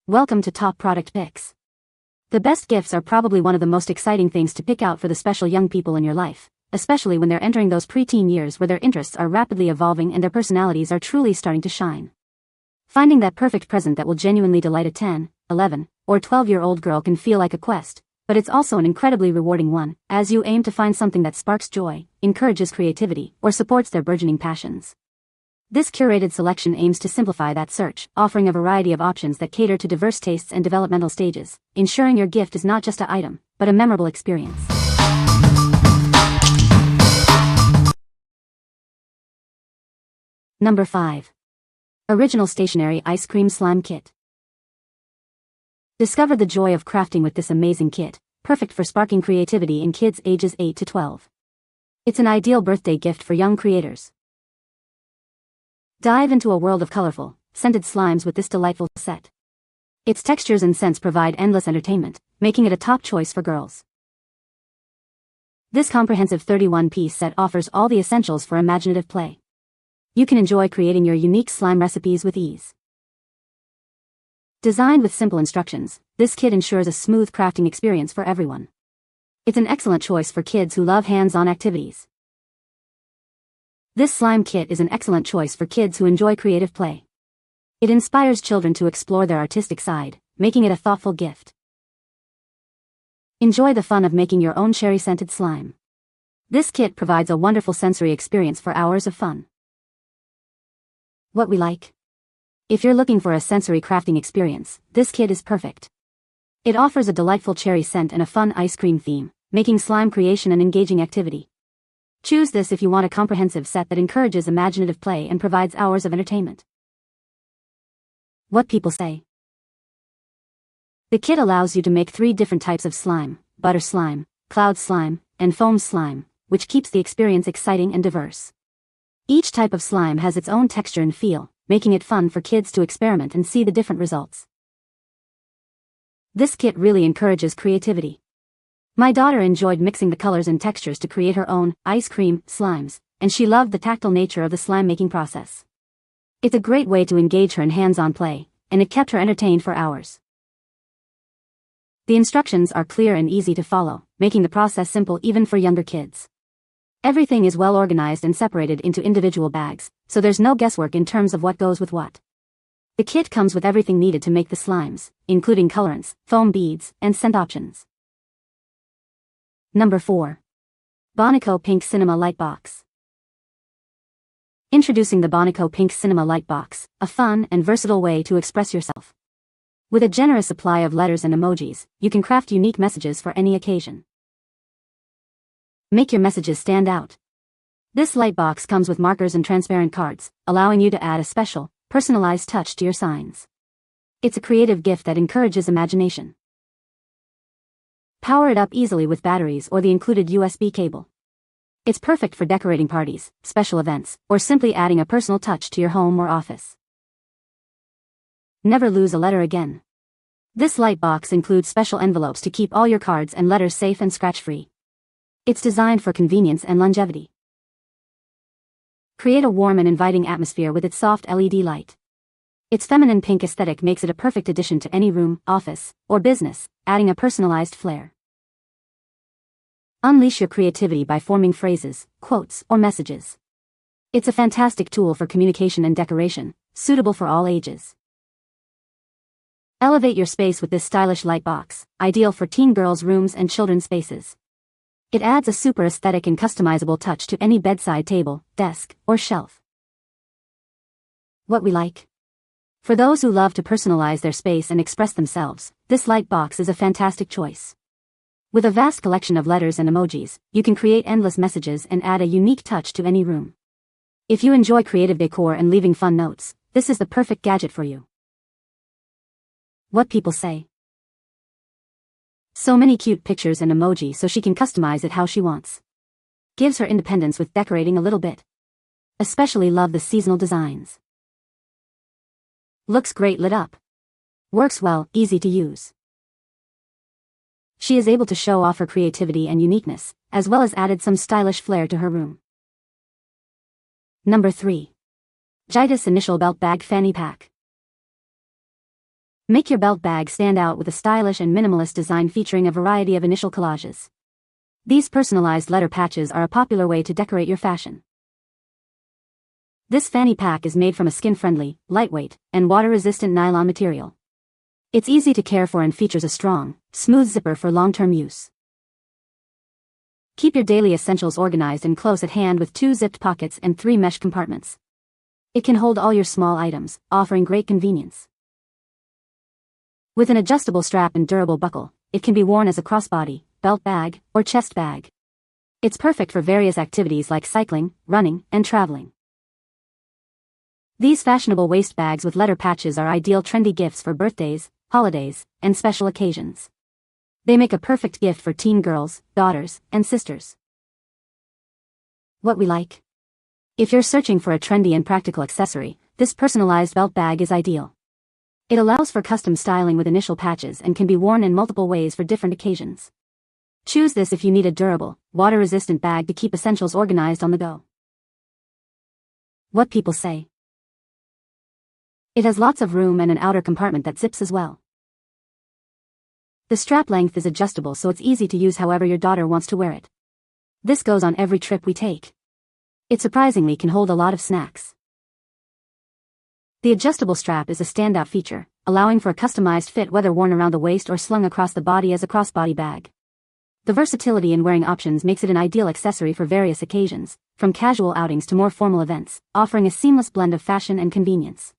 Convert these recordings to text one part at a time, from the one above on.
Welcome to Top Product Picks. The best gifts are probably one of the most exciting things to pick out for the special young people in your life, especially when they're entering those preteen years where their interests are rapidly evolving and their personalities are truly starting to shine. Finding that perfect present that will genuinely delight a 10, 11, or 12-year-old girl can feel like a quest, but it's also an incredibly rewarding one, as you aim to find something that sparks joy, encourages creativity, or supports their burgeoning passions. This curated selection aims to simplify that search, offering a variety of options that cater to diverse tastes and developmental stages, ensuring your gift is not just an item, but a memorable experience. Number 5. Original Stationery Ice Cream Slime Kit. Discover the joy of crafting with this amazing kit, perfect for sparking creativity in kids ages 8 to 12. It's an ideal birthday gift for young creators. Dive into a world of colorful, scented slimes with this delightful set. Its textures and scents provide endless entertainment, making it a top choice for girls. This comprehensive 31-piece set offers all the essentials for imaginative play. You can enjoy creating your unique slime recipes with ease. Designed with simple instructions, this kit ensures a smooth crafting experience for everyone. It's an excellent choice for kids who love hands-on activities. This slime kit is an excellent choice for kids who enjoy creative play. It inspires children to explore their artistic side, making it a thoughtful gift. Enjoy the fun of making your own cherry-scented slime. This kit provides a wonderful sensory experience for hours of fun. What we like. If you're looking for a sensory crafting experience, this kit is perfect. It offers a delightful cherry scent and a fun ice cream theme, making slime creation an engaging activity. Choose this if you want a comprehensive set that encourages imaginative play and provides hours of entertainment. What people say. The kit allows you to make 3 different types of slime: butter slime, cloud slime, and foam slime, which keeps the experience exciting and diverse. Each type of slime has its own texture and feel, making it fun for kids to experiment and see the different results. This kit really encourages creativity. My daughter enjoyed mixing the colors and textures to create her own ice cream slimes, and she loved the tactile nature of the slime making process. It's a great way to engage her in hands-on play, and it kept her entertained for hours. The instructions are clear and easy to follow, making the process simple even for younger kids. Everything is well organized and separated into individual bags, so there's no guesswork in terms of what goes with what. The kit comes with everything needed to make the slimes, including colorants, foam beads, and scent options. Number 4. BONNYCO Pink Cinema Light Box. Introducing the BONNYCO Pink Cinema Light Box, a fun and versatile way to express yourself. With a generous supply of letters and emojis, you can craft unique messages for any occasion. Make your messages stand out. This light box comes with markers and transparent cards, allowing you to add a special, personalized touch to your signs. It's a creative gift that encourages imagination. Power it up easily with batteries or the included USB cable. It's perfect for decorating parties, special events, or simply adding a personal touch to your home or office. Never lose a letter again. This light box includes special envelopes to keep all your cards and letters safe and scratch-free. It's designed for convenience and longevity. Create a warm and inviting atmosphere with its soft LED light. Its feminine pink aesthetic makes it a perfect addition to any room, office, or business, adding a personalized flair. Unleash your creativity by forming phrases, quotes, or messages. It's a fantastic tool for communication and decoration, suitable for all ages. Elevate your space with this stylish light box, ideal for teen girls' rooms and children's spaces. It adds a super aesthetic and customizable touch to any bedside table, desk, or shelf. What we like. For those who love to personalize their space and express themselves, this light box is a fantastic choice. With a vast collection of letters and emojis, you can create endless messages and add a unique touch to any room. If you enjoy creative decor and leaving fun notes, this is the perfect gadget for you. What people say. So many cute pictures and emoji so she can customize it how she wants. Gives her independence with decorating a little bit. Especially love the seasonal designs. Looks great lit up. Works well, easy to use. She is able to show off her creativity and uniqueness, as well as added some stylish flair to her room. Number 3. Gitus Initial Belt Bag Fanny Pack. Make your belt bag stand out with a stylish and minimalist design featuring a variety of initial collages. These personalized letter patches are a popular way to decorate your fashion. This fanny pack is made from a skin-friendly, lightweight, and water-resistant nylon material. It's easy to care for and features a strong, smooth zipper for long-term use. Keep your daily essentials organized and close at hand with 2 zipped pockets and 3 mesh compartments. It can hold all your small items, offering great convenience. With an adjustable strap and durable buckle, it can be worn as a crossbody, belt bag, or chest bag. It's perfect for various activities like cycling, running, and traveling. These fashionable waist bags with letter patches are ideal trendy gifts for birthdays, holidays, and special occasions. They make a perfect gift for teen girls, daughters, and sisters. What we like. If you're searching for a trendy and practical accessory, this personalized belt bag is ideal. It allows for custom styling with initial patches and can be worn in multiple ways for different occasions. Choose this if you need a durable, water-resistant bag to keep essentials organized on the go. What people say. It has lots of room and an outer compartment that zips as well. The strap length is adjustable so it's easy to use however your daughter wants to wear it. This goes on every trip we take. It surprisingly can hold a lot of snacks. The adjustable strap is a standout feature, allowing for a customized fit whether worn around the waist or slung across the body as a crossbody bag. The versatility in wearing options makes it an ideal accessory for various occasions, from casual outings to more formal events, offering a seamless blend of fashion and convenience.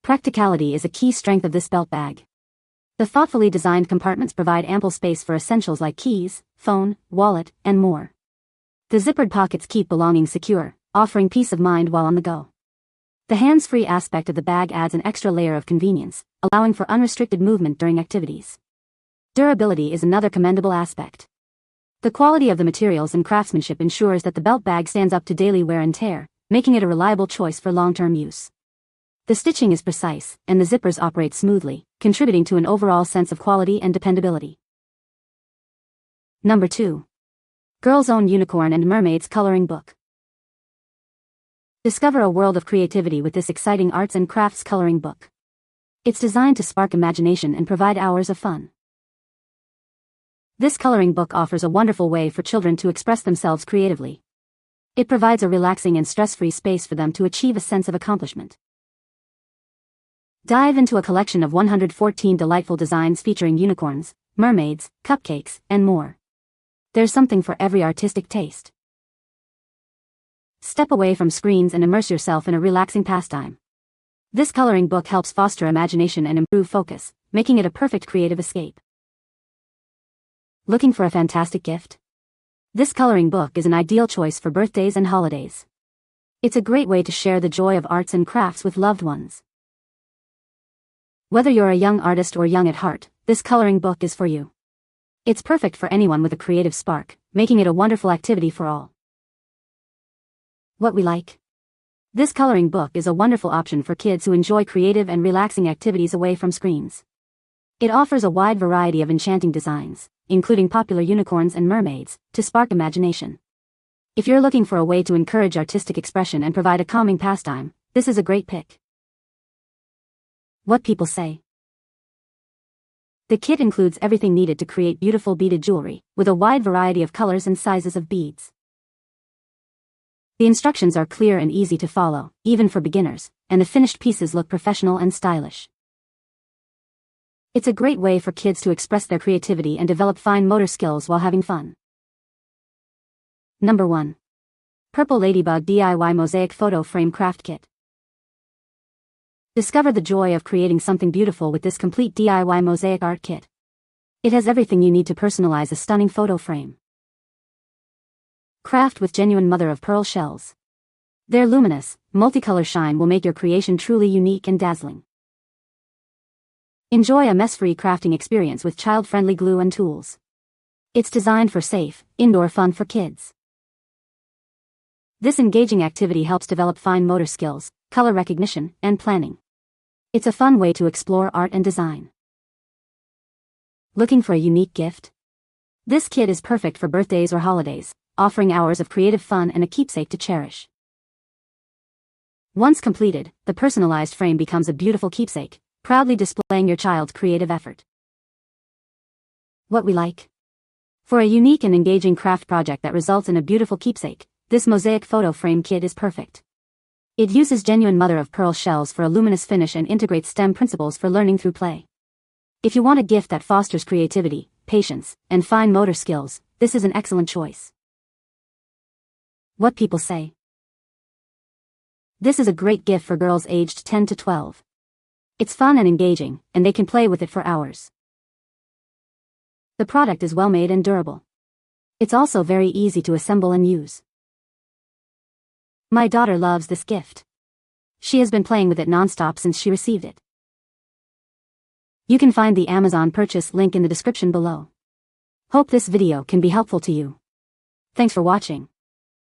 Practicality is a key strength of this belt bag. The thoughtfully designed compartments provide ample space for essentials like keys, phone, wallet, and more. The zippered pockets keep belongings secure, offering peace of mind while on the go. The hands-free aspect of the bag adds an extra layer of convenience, allowing for unrestricted movement during activities. Durability is another commendable aspect. The quality of the materials and craftsmanship ensures that the belt bag stands up to daily wear and tear, making it a reliable choice for long-term use. The stitching is precise, and the zippers operate smoothly, contributing to an overall sense of quality and dependability. Number 2. GirlZone Unicorn and Mermaids Coloring Book. Discover a world of creativity with this exciting arts and crafts coloring book. It's designed to spark imagination and provide hours of fun. This coloring book offers a wonderful way for children to express themselves creatively. It provides a relaxing and stress-free space for them to achieve a sense of accomplishment. Dive into a collection of 114 delightful designs featuring unicorns, mermaids, cupcakes, and more. There's something for every artistic taste. Step away from screens and immerse yourself in a relaxing pastime. This coloring book helps foster imagination and improve focus, making it a perfect creative escape. Looking for a fantastic gift? This coloring book is an ideal choice for birthdays and holidays. It's a great way to share the joy of arts and crafts with loved ones. Whether you're a young artist or young at heart, this coloring book is for you. It's perfect for anyone with a creative spark, making it a wonderful activity for all. What we like. This coloring book is a wonderful option for kids who enjoy creative and relaxing activities away from screens. It offers a wide variety of enchanting designs, including popular unicorns and mermaids, to spark imagination. If you're looking for a way to encourage artistic expression and provide a calming pastime, this is a great pick. What people say. The kit includes everything needed to create beautiful beaded jewelry, with a wide variety of colors and sizes of beads. The instructions are clear and easy to follow, even for beginners, and the finished pieces look professional and stylish. It's a great way for kids to express their creativity and develop fine motor skills while having fun. Number 1. Purple Ladybug DIY Mosaic Photo Frame Craft Kit. Discover the joy of creating something beautiful with this complete DIY mosaic art kit. It has everything you need to personalize a stunning photo frame. Craft with genuine mother-of-pearl shells. Their luminous, multicolor shine will make your creation truly unique and dazzling. Enjoy a mess-free crafting experience with child-friendly glue and tools. It's designed for safe, indoor fun for kids. This engaging activity helps develop fine motor skills, color recognition, and planning. It's a fun way to explore art and design. Looking for a unique gift? This kit is perfect for birthdays or holidays, offering hours of creative fun and a keepsake to cherish. Once completed, the personalized frame becomes a beautiful keepsake, proudly displaying your child's creative effort. What we like. For a unique and engaging craft project that results in a beautiful keepsake, this Mosaic photo frame kit is perfect. It uses genuine mother-of-pearl shells for a luminous finish and integrates STEM principles for learning through play. If you want a gift that fosters creativity, patience, and fine motor skills, this is an excellent choice. What people say. This is a great gift for girls aged 10 to 12. It's fun and engaging, and they can play with it for hours. The product is well made and durable. It's also very easy to assemble and use. My daughter loves this gift. She has been playing with it non-stop since she received it. You can find the Amazon purchase link in the description below. Hope this video can be helpful to you. Thanks for watching.